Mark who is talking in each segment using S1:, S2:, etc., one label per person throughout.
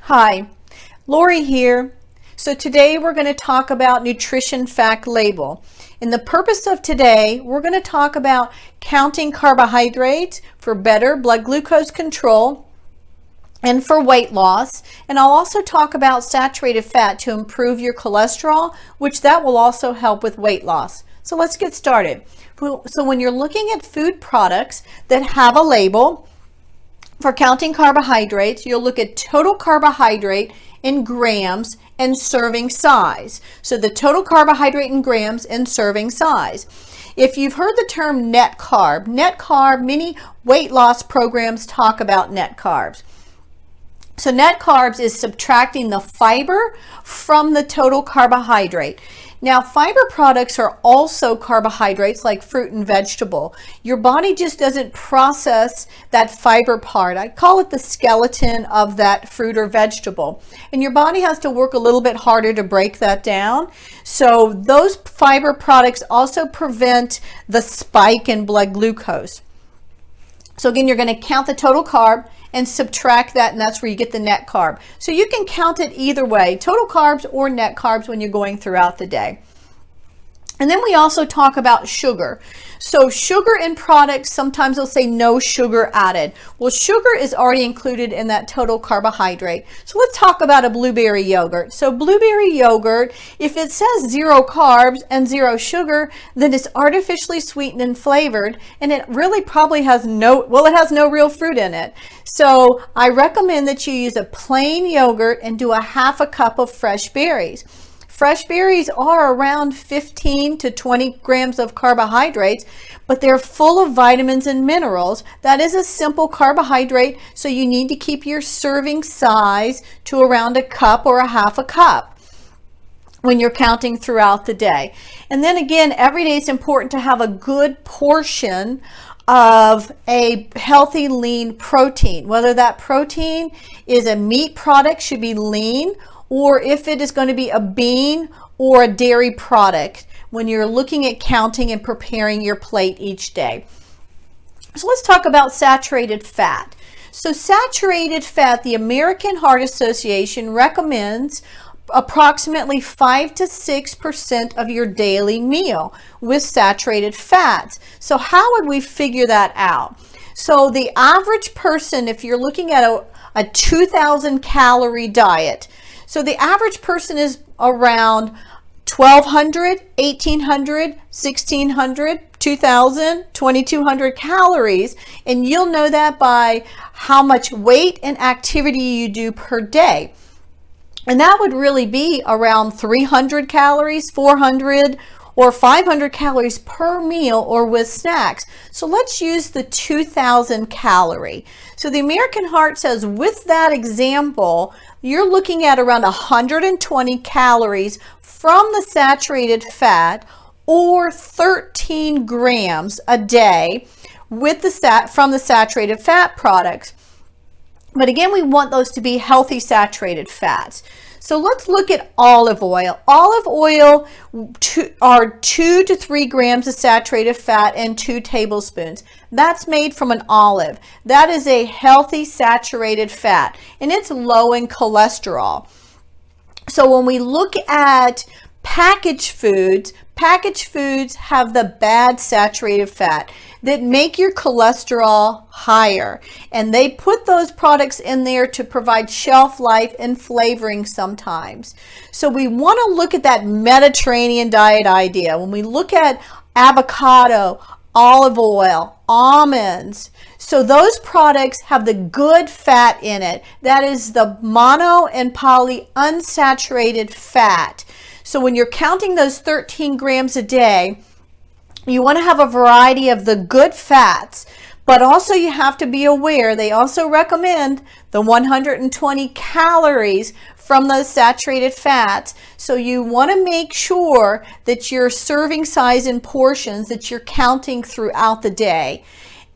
S1: Hi, Lori here. So today we're going to talk about nutrition fact label. And the purpose of today, we're going to talk about counting carbohydrates for better blood glucose control and for weight loss. And I'll also talk about saturated fat to improve your cholesterol, which that will also help with weight loss. So let's get started. So when you're looking at food products that have a label, for counting carbohydrates, you'll look at total carbohydrate in grams and serving size. So the total carbohydrate in grams and serving size. If you've heard the term net carb, many weight loss programs talk about net carbs. So net carbs is subtracting the fiber from the total carbohydrate. Now, fiber products are also carbohydrates like fruit and vegetable. Your body just doesn't process that fiber part. I call it the skeleton of that fruit or vegetable. And your body has to work a little bit harder to break that down. So those fiber products also prevent the spike in blood glucose. So again, you're going to count the total carb and subtract that, and that's where you get the net carb. So you can count it either way, total carbs or net carbs, when you're going throughout the day. And then we also talk about sugar. So sugar in products, sometimes they'll say no sugar added. Well, sugar is already included in that total carbohydrate. So let's talk about a blueberry yogurt. So blueberry yogurt, if it says 0 carbs and 0 sugar, then it's artificially sweetened and flavored, and it really probably has no real fruit in it. So I recommend that you use a plain yogurt and do a half a cup of fresh berries. Fresh berries are around 15 to 20 grams of carbohydrates, but they're full of vitamins and minerals. That is a simple carbohydrate, so you need to keep your serving size to around a cup or a half a cup when you're counting throughout the day. And then again, every day it's important to have a good portion of a healthy lean protein. Whether that protein is a meat product, should be lean, or if it is going to be a bean or a dairy product when you're looking at counting and preparing your plate each day. So let's talk about saturated fat. So saturated fat, the American Heart Association recommends approximately 5 to 6% of your daily meal with saturated fats. So how would we figure that out? So the average person, if you're looking at a 2,000 calorie diet, so the average person is around 1,200, 1,800, 1,600, 2,000, 2,200 calories. And you'll know that by how much weight and activity you do per day. And that would really be around 300 calories, 400, or 500 calories per meal or with snacks. So let's use the 2,000 calorie. So the American Heart says with that example, you're looking at around 120 calories from the saturated fat, or 13 grams a day with from the saturated fat products. But again, we want those to be healthy saturated fats. So let's look at olive oil. Olive oil are 2 to 3 grams of saturated fat and 2 tablespoons. That's made from an olive. That is a healthy saturated fat, and it's low in cholesterol. So when we look at packaged foods have the bad saturated fat that make your cholesterol higher. And they put those products in there to provide shelf life and flavoring sometimes. So we want to look at that Mediterranean diet idea. When we look at avocado, olive oil, almonds, so those products have the good fat in it. That is the mono and poly unsaturated fat. So when you're counting those 13 grams a day, you want to have a variety of the good fats, but also you have to be aware, they also recommend the 120 calories from those saturated fats. So you want to make sure that your serving size and portions that you're counting throughout the day.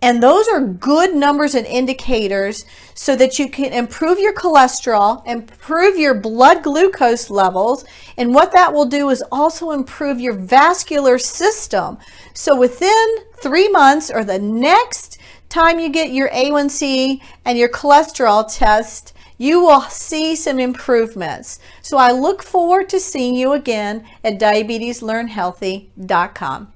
S1: And those are good numbers and indicators so that you can improve your cholesterol, improve your blood glucose levels, and what that will do is also improve your vascular system. So within 3 months or the next time you get your A1C and your cholesterol test, you will see some improvements. So I look forward to seeing you again at diabeteslearnhealthy.com.